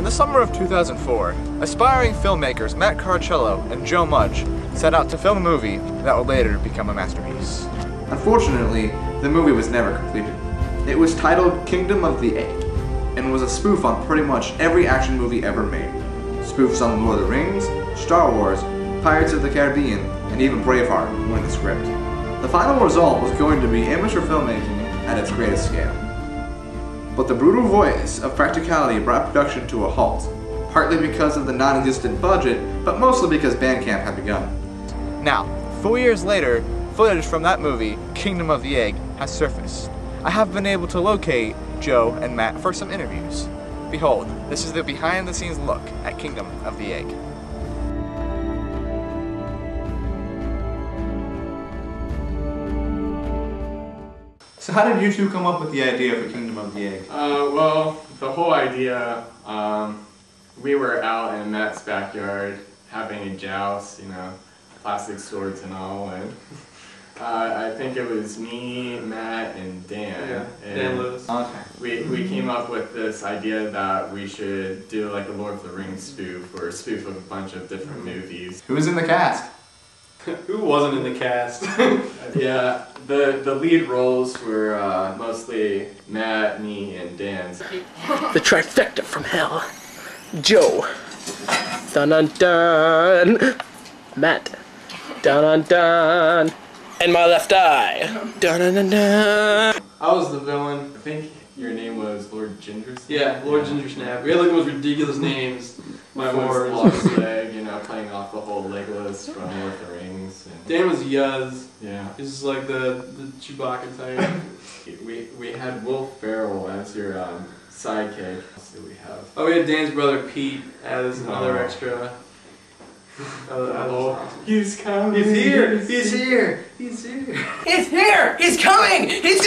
In the summer of 2004, aspiring filmmakers Matt Carcello and Joe Mudge set out to film a movie that would later become a masterpiece. Unfortunately, the movie was never completed. It was titled Kingdom of the Egg, and was a spoof on pretty much every action movie ever made. Spoofs on Lord of the Rings, Star Wars, Pirates of the Caribbean, and even Braveheart were in the script. The final result was going to be amateur filmmaking at its greatest scale. But the brutal voice of practicality brought production to a halt, partly because of the non-existent budget, but mostly because Bandcamp had begun. Now, 4 years later, footage from that movie, Kingdom of the Egg, has surfaced. I have been able to locate Joe and Matt for some interviews. Behold, this is the behind-the-scenes look at Kingdom of the Egg. So how did you two come up with the idea for Kingdom of the Egg? Well, the whole idea, we were out in Matt's backyard having a joust, you know, plastic swords and all, and I think it was me, Matt, and Dan. Yeah, and Dan Lewis. Okay. We came up with this idea that we should do like a Lord of the Rings spoof, or a spoof of a bunch of different movies. Who was in the cast? Who wasn't in the cast? Yeah, the lead roles were mostly Matt, me, and Dan. The trifecta from hell. Joe. Dun dun dun. Matt. Dun dun dun. And my left eye. Dun dun dun dun. I was the villain. I think your name was Lord Gingersnap? Yeah, Lord Gingersnap. We had like the most ridiculous names. My was Lost Leg, you know, playing off the whole Legolas from Lord of the Rings. And Dan was Yuz. yeah. This is like the Chewbacca type. We had Will Ferrell as your sidekick. Let's see what we have. Oh, we had Dan's brother Pete as another extra. He's coming. He's here! He's here! He's here! He's here! He's coming! He's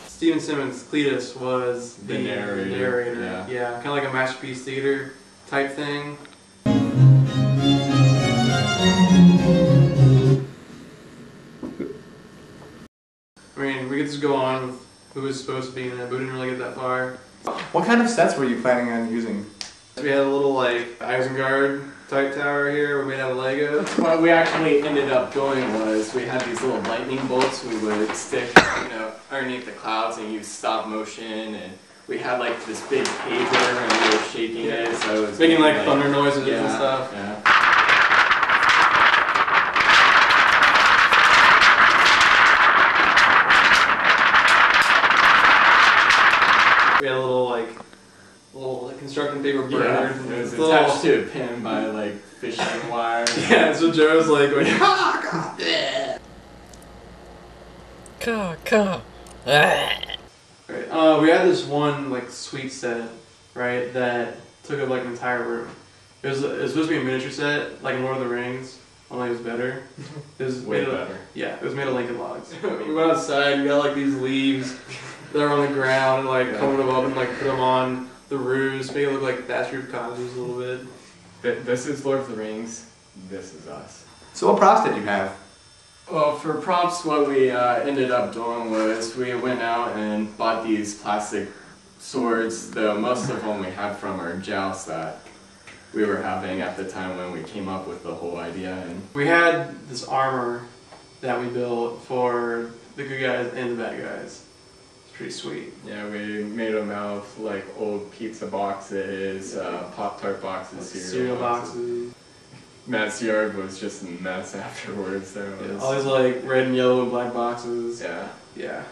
Steven Simmons, Cletus, was The narrator. Yeah, kind of like a Masterpiece Theater type thing. I mean, we could just go on with who was supposed to be in it, but we didn't really get that far. What kind of sets were you planning on using? We had a little like Isengard type tower here where we had a Lego. What we actually ended up doing was we had these little lightning bolts we would stick, you know, underneath the clouds and use stop motion, and we had like this big pager and we were shaking it, so it was Making like thunder noises yeah, and stuff. Yeah. We had a little like construction paper bird. Yeah, it was attached to a pin by like fishing wire. Yeah, so Joe was like going, Caw. Right. We had this one like suite set, right, that took up like an entire room. It was supposed to be a miniature set, like in Lord of the Rings, only it was better. It was Way made better. Yeah, it was made of Lincoln logs. We went outside, we got like these leaves that are on the ground, and like combed them up and like put them on the roofs, make it look like thatch roof cottages a little bit. This is Lord of the Rings. This is us. So what props did you have? Well, for props, what we ended up doing was we went out and bought these plastic swords, though most of them we had from our joust that we were having at the time when we came up with the whole idea. And We had this armor that we built for the good guys and the bad guys. It's pretty sweet. yeah, we made them out of like old pizza boxes, Pop-Tart boxes, Cereal boxes. Matt's yard was just a mess afterwards. There was, All these like red and yellow and black boxes. yeah. Yeah.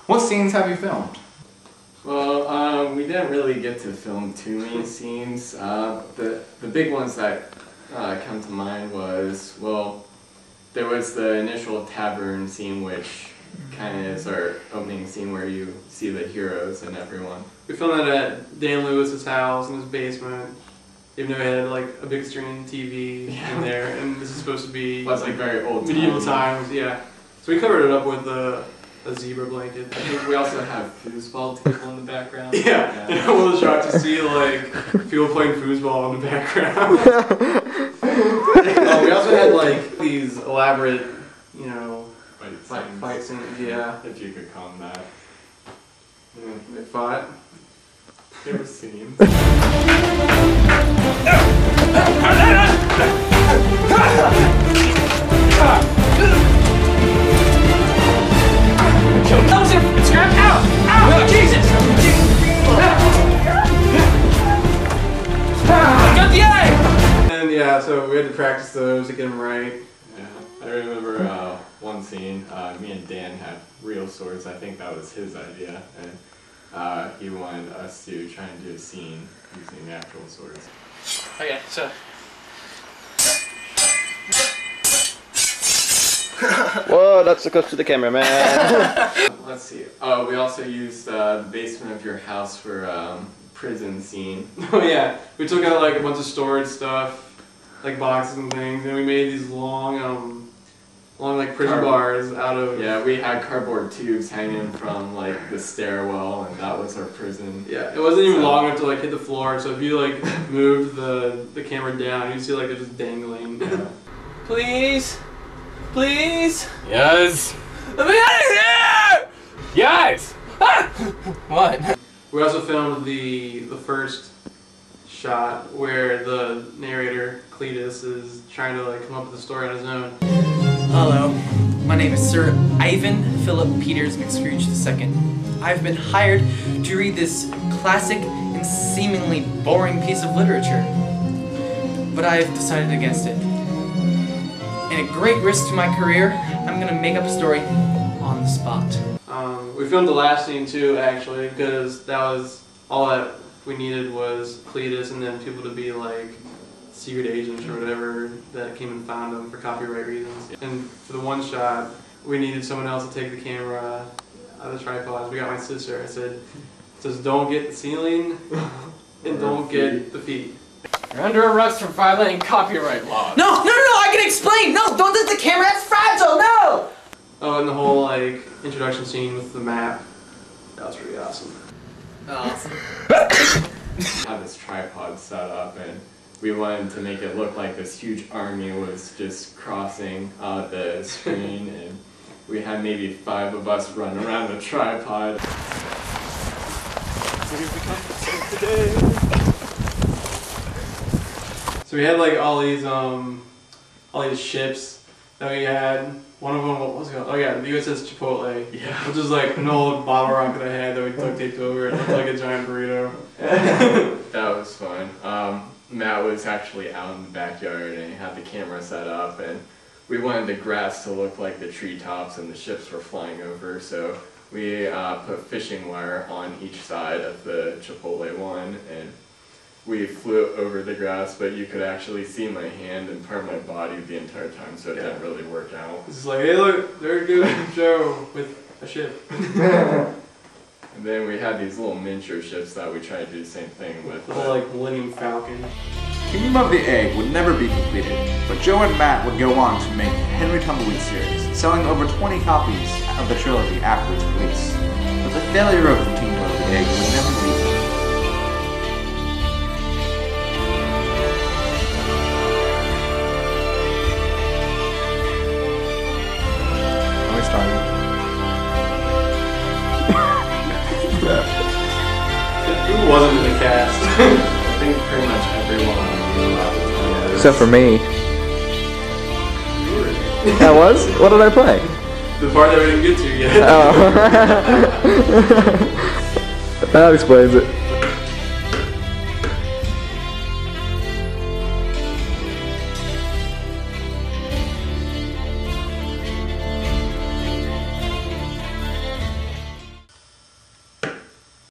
What scenes have you filmed? Well, we didn't really get to film too many scenes. The big ones that come to mind was, well, there was the initial tavern scene, which kind of is our opening scene where you see the heroes and everyone. We filmed that at Dan Lewis's house in his basement. Even though we had like a big screen TV in there, and this is supposed to be Well, it's like very old medieval times, yeah. So we covered it up with a zebra blanket. I think we also have foosball table in the background. Yeah, and all the shots to see like people playing foosball in the background. We also had like these elaborate, you know, fight scenes. Yeah, if you could call them that. they fought. favorite scenes. And yeah, so we had to practice those to get them right. Yeah, I remember one scene, me and Dan had real swords. I think that was his idea, and he wanted us to try and do a scene using actual swords. Okay, so. Whoa, that's so close to the camera, man. Let's see. Oh, we also used the basement of your house for prison scene. Oh yeah, we took out like a bunch of storage stuff, like boxes and things, and we made these long like prison bars out of. Yeah, we had cardboard tubes hanging from like the stairwell, and that was our prison. Yeah, it wasn't even long enough to like hit the floor, so if you like moved the camera down, you'd see like it just dangling. Yeah. Please? Please? Yes. Let me out of here! Yes. What? We also filmed the first shot where the narrator, Cletus, is trying to like come up with a story on his own. Hello, my name is Sir Ivan Philip Peters McScrooge II. I've been hired to read this classic and seemingly boring piece of literature, but I've decided against it. And at great risk to my career, I'm gonna make up a story on the spot. We filmed the last scene too, actually, because that was all that we needed was Cletus and then people to be like secret agents or whatever that came and found him for copyright reasons. And for the one shot, we needed someone else to take the camera out of the tripod. We got my sister. I said, just don't get the ceiling and don't get the feet. You're under arrest for violating copyright law. No, I can explain! No, don't touch the camera, that's fragile, no! Oh, and the whole like introduction scene with the map. That was pretty awesome. Awesome. We had this tripod set up, and we wanted to make it look like this huge army was just crossing the screen, and we had maybe 5 of us run around the tripod. So we had like all these ships that we had. One of them, what was it called? Oh yeah, the USS Chipotle. Yeah. Which is like an old bottle rocket I had that we duct taped over. It looked like a giant burrito. That was fun. Matt was actually out in the backyard, and he had the camera set up, and we wanted the grass to look like the treetops and the ships were flying over, so we put fishing wire on each side of the Chipotle one, and we flew over the grass, but you could actually see my hand and part of my body the entire time, so it didn't really work out. It's like, hey look, there's a good show with a ship. And then we had these little miniature ships that we tried to do the same thing with. Little like Millennium Falcon. Kingdom of the Egg would never be completed, but Joe and Matt would go on to make the Henry Tumbleweed series, selling over 20 copies of the trilogy after its release. But the failure of the Kingdom of the Egg would never be. Who wasn't in the cast? I think pretty much everyone knew about the time. Except for me. I was? What did I play? The part that we didn't get to yet. Oh. That explains it.